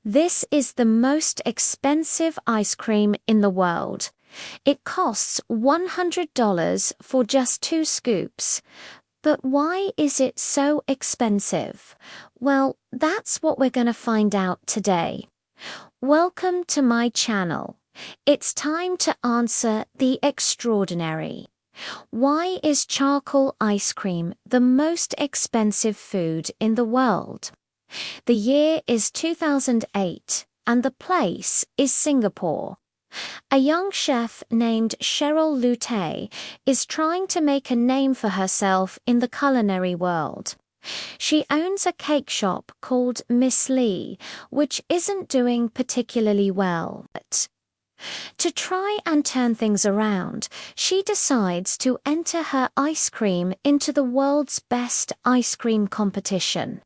This is the most expensive ice cream in the world. It costs $100 for just 2 scoops. But why is it so expensive? Well, that's what we're going to find out today. Welcome to my channel. It's time to answer the extraordinary. Why is charcoal ice cream the most expensive food in the world? The year is 2008 and the place is Singapore. A young chef named Cheryl Lute is trying to make a name for herself in the culinary world. She owns a cake shop called Miss Lee, which isn't doing particularly well. To try and turn things around, she decides to enter her ice cream into the world's best ice cream competition.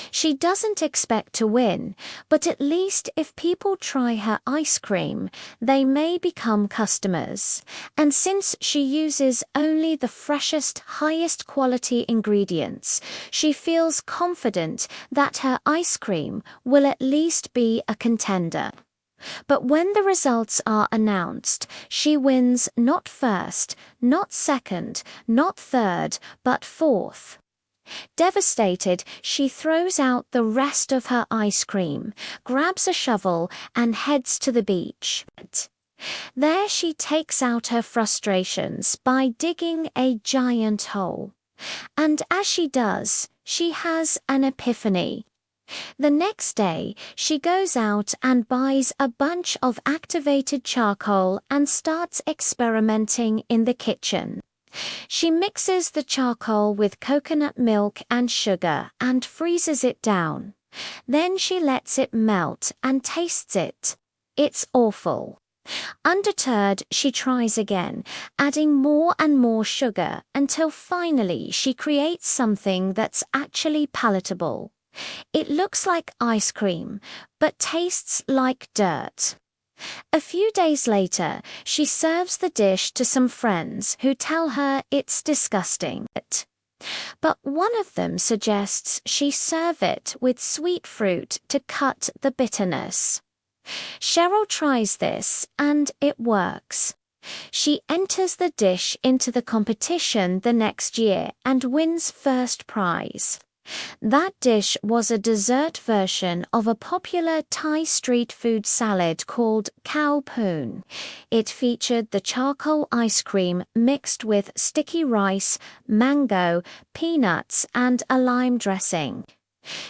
She doesn't expect to win, but at least if people try her ice cream, they may become customers. And since she uses only the freshest, highest quality ingredients, she feels confident that her ice cream will at least be a contender. But when the results are announced, she wins not first, not second, not third, but fourth. Devastated, she throws out the rest of her ice cream, grabs a shovel, and heads to the beach. There she takes out her frustrations by digging a giant hole. And as she does, she has an epiphany. The next day, she goes out and buys a bunch of activated charcoal and starts experimenting in the kitchen. She mixes the charcoal with coconut milk and sugar and freezes it down. Then she lets it melt and tastes it. It's awful. Undeterred, she tries again, adding more and more sugar until finally she creates something that's actually palatable. It looks like ice cream, but tastes like dirt. A few days later, she serves the dish to some friends who tell her it's disgusting. But one of them suggests she serve it with sweet fruit to cut the bitterness. Cheryl tries this, and it works. She enters the dish into the competition the next year and wins first prize. That dish was a dessert version of a popular Thai street food salad called cow poon. It featured the charcoal ice cream mixed with sticky rice, mango, peanuts, and a lime dressing.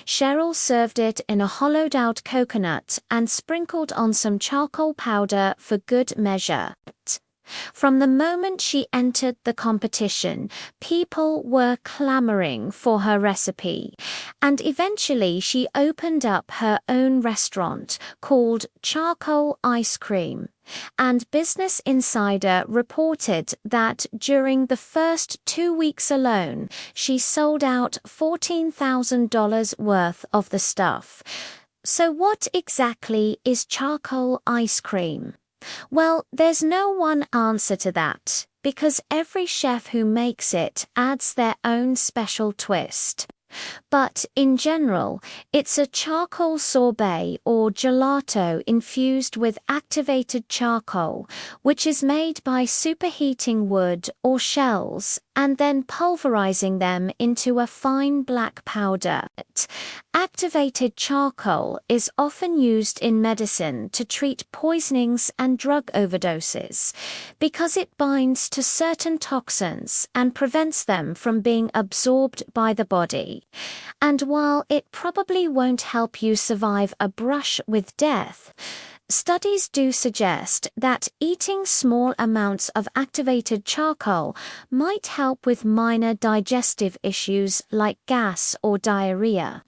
Cheryl served it in a hollowed-out coconut and sprinkled on some charcoal powder for good measure. From the moment she entered the competition, people were clamoring for her recipe, and eventually she opened up her own restaurant called Charcoal Ice Cream. And Business Insider reported that during the first 2 weeks alone, she sold out $14,000 worth of the stuff. So what exactly is charcoal ice cream? Well, there's no one answer to that, because every chef who makes it adds their own special twist. But in general, it's a charcoal sorbet or gelato infused with activated charcoal, which is made by superheating wood or shells and then pulverizing them into a fine black powder. Activated charcoal is often used in medicine to treat poisonings and drug overdoses because it binds to certain toxins and prevents them from being absorbed by the body. And while it probably won't help you survive a brush with death, studies do suggest that eating small amounts of activated charcoal might help with minor digestive issues like gas or diarrhea.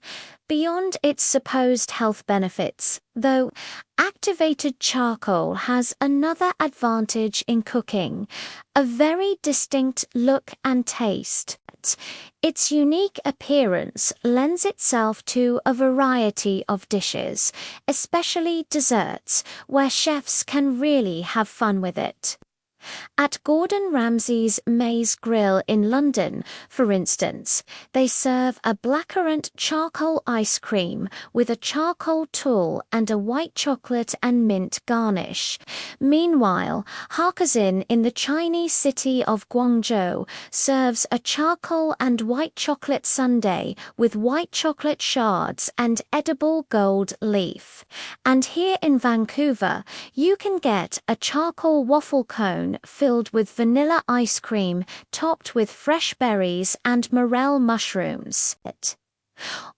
Beyond its supposed health benefits, though, activated charcoal has another advantage in cooking: a very distinct look and taste. Its unique appearance lends itself to a variety of dishes, especially desserts, where chefs can really have fun with it. At Gordon Ramsay's Maze Grill in London, for instance, they serve a blackcurrant charcoal ice cream with a charcoal tulle and a white chocolate and mint garnish. Meanwhile, Hakazin in the Chinese city of Guangzhou serves a charcoal and white chocolate sundae with white chocolate shards and edible gold leaf. And here in Vancouver, you can get a charcoal waffle cone filled with vanilla ice cream topped with fresh berries and morel mushrooms.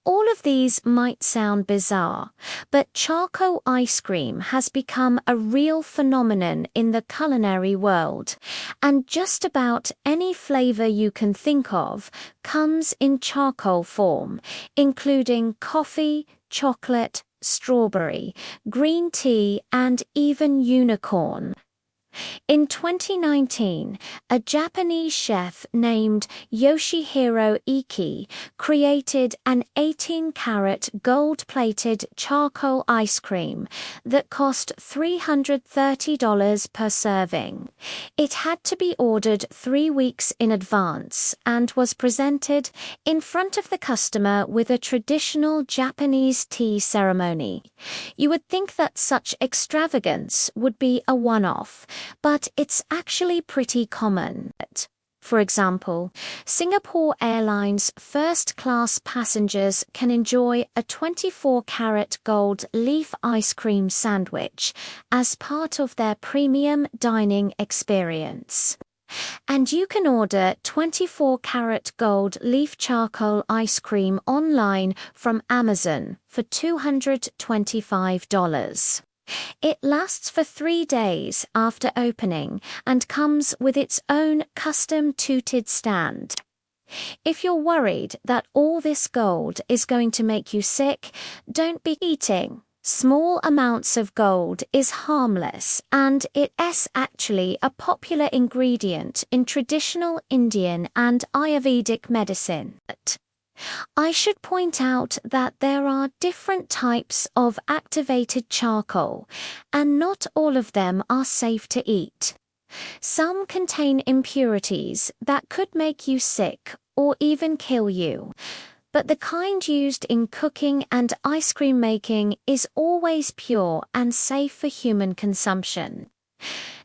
All of these might sound bizarre, but charcoal ice cream has become a real phenomenon in the culinary world, and just about any flavor you can think of comes in charcoal form, including coffee, chocolate, strawberry, green tea, and even unicorn. In 2019, a Japanese chef named Yoshihiro Iki created an 18-carat gold-plated charcoal ice cream that cost $330 per serving. It had to be ordered 3 weeks in advance and was presented in front of the customer with a traditional Japanese tea ceremony. You would think that such extravagance would be a one-off, but it's actually pretty common. For example, Singapore Airlines first-class passengers can enjoy a 24-carat gold leaf ice cream sandwich as part of their premium dining experience. And you can order 24-carat gold leaf charcoal ice cream online from Amazon for $225. It lasts for 3 days after opening and comes with its own custom tooted stand. If you're worried that all this gold is going to make you sick, don't be eating. Small amounts of gold is harmless, and it's actually a popular ingredient in traditional Indian and Ayurvedic medicine. I should point out that there are different types of activated charcoal, and not all of them are safe to eat. Some contain impurities that could make you sick or even kill you, but the kind used in cooking and ice cream making is always pure and safe for human consumption.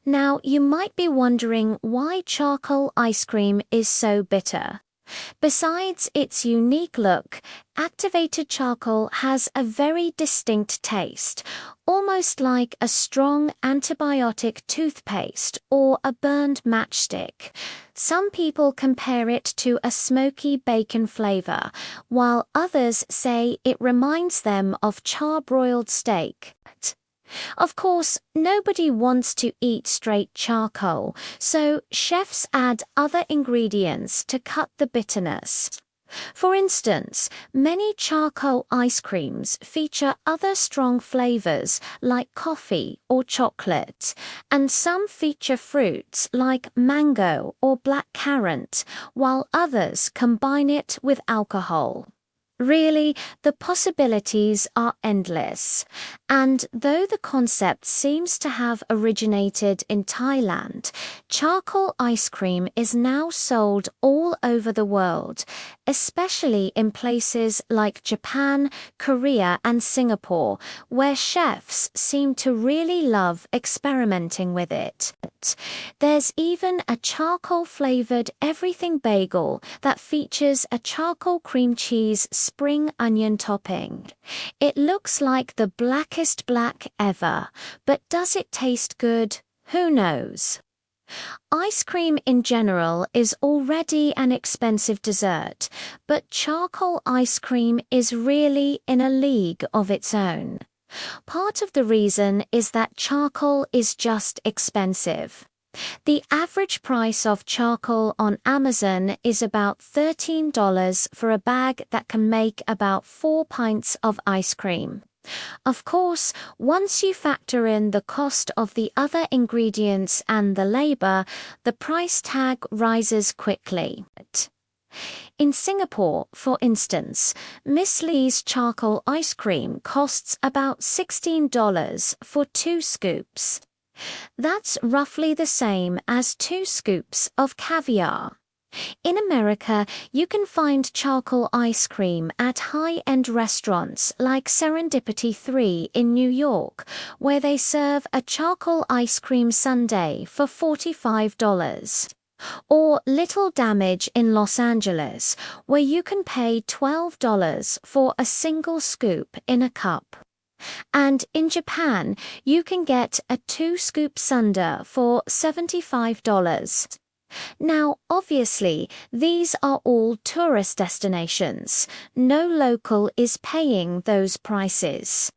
Now, you might be wondering why charcoal ice cream is so bitter. Besides its unique look, activated charcoal has a very distinct taste, almost like a strong antibiotic toothpaste or a burned matchstick. Some people compare it to a smoky bacon flavor, while others say it reminds them of charbroiled steak. Of course, nobody wants to eat straight charcoal, so chefs add other ingredients to cut the bitterness. For instance, many charcoal ice creams feature other strong flavors like coffee or chocolate, and some feature fruits like mango or blackcurrant, while others combine it with alcohol. Really, the possibilities are endless, and though the concept seems to have originated in Thailand, charcoal ice cream is now sold all over the world, especially in places like Japan, Korea, and Singapore, where chefs seem to really love experimenting with it. There's even a charcoal-flavored everything bagel that features a charcoal cream cheese spring onion topping. It looks like the blackest black ever, but does it taste good? Who knows? Ice cream in general is already an expensive dessert, but charcoal ice cream is really in a league of its own. Part of the reason is that charcoal is just expensive. The average price of charcoal on Amazon is about $13 for a bag that can make about 4 pints of ice cream. Of course, once you factor in the cost of the other ingredients and the labor, the price tag rises quickly. In Singapore, for instance, Miss Lee's charcoal ice cream costs about $16 for 2 scoops. That's roughly the same as 2 scoops of caviar. In America, you can find charcoal ice cream at high-end restaurants like Serendipity 3 in New York, where they serve a charcoal ice cream sundae for $45. Or Little Damage in Los Angeles, where you can pay $12 for a single scoop in a cup. And in Japan, you can get a 2-scoop sundae for $75. Now, obviously, these are all tourist destinations. No local is paying those prices.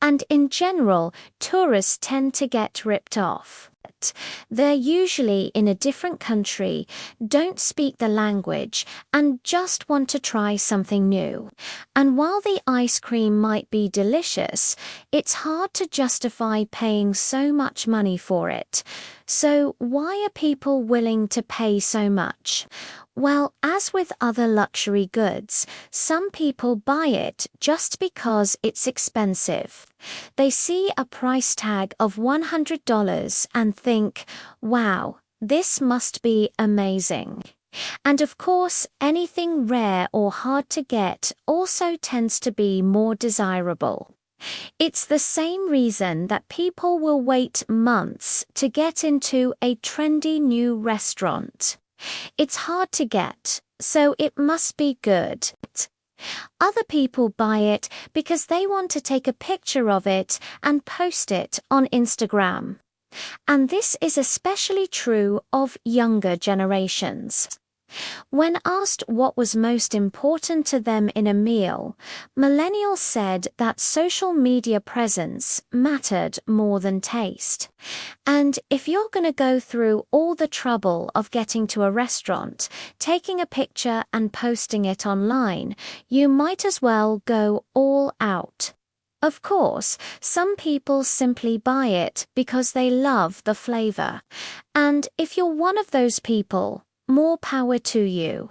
And in general, tourists tend to get ripped off. They're usually in a different country, don't speak the language, and just want to try something new. And while the ice cream might be delicious, it's hard to justify paying so much money for it. So why are people willing to pay so much? Well, as with other luxury goods, some people buy it just because it's expensive. They see a price tag of $100 and think, wow, this must be amazing. And of course, anything rare or hard to get also tends to be more desirable. It's the same reason that people will wait months to get into a trendy new restaurant. It's hard to get, so it must be good. Other people buy it because they want to take a picture of it and post it on Instagram. And this is especially true of younger generations. When asked what was most important to them in a meal, millennials said that social media presence mattered more than taste. And if you're going to go through all the trouble of getting to a restaurant, taking a picture and posting it online, you might as well go all out. Of course, some people simply buy it because they love the flavor. And if you're one of those people, more power to you.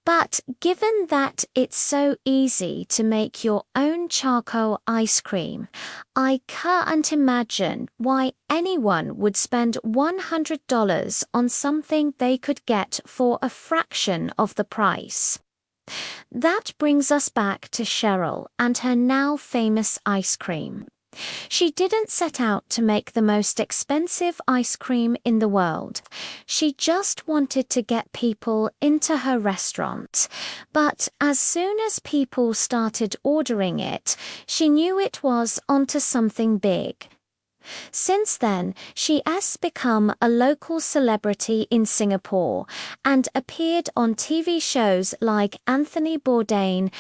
But given that it's so easy to make your own charcoal ice cream, I can't imagine why anyone would spend $100 on something they could get for a fraction of the price. That brings us back to Cheryl and her now famous ice cream. She didn't set out to make the most expensive ice cream in the world. She just wanted to get people into her restaurant. But as soon as people started ordering it, she knew it was onto something big. Since then, she has become a local celebrity in Singapore and appeared on TV shows like Anthony Bourdain,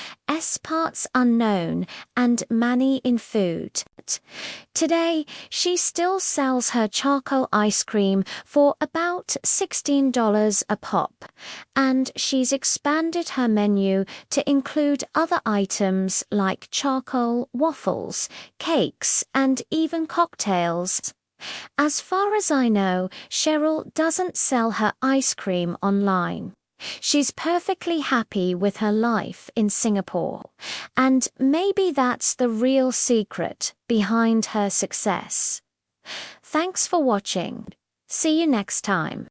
Parts Unknown, and Manny in Food. Today, she still sells her charcoal ice cream for about $16 a pop, and she's expanded her menu to include other items like charcoal waffles, cakes, and even cocktails. As far as I know, Cheryl doesn't sell her ice cream online. She's perfectly happy with her life in Singapore, and maybe that's the real secret behind her success. Thanks for watching. See you next time.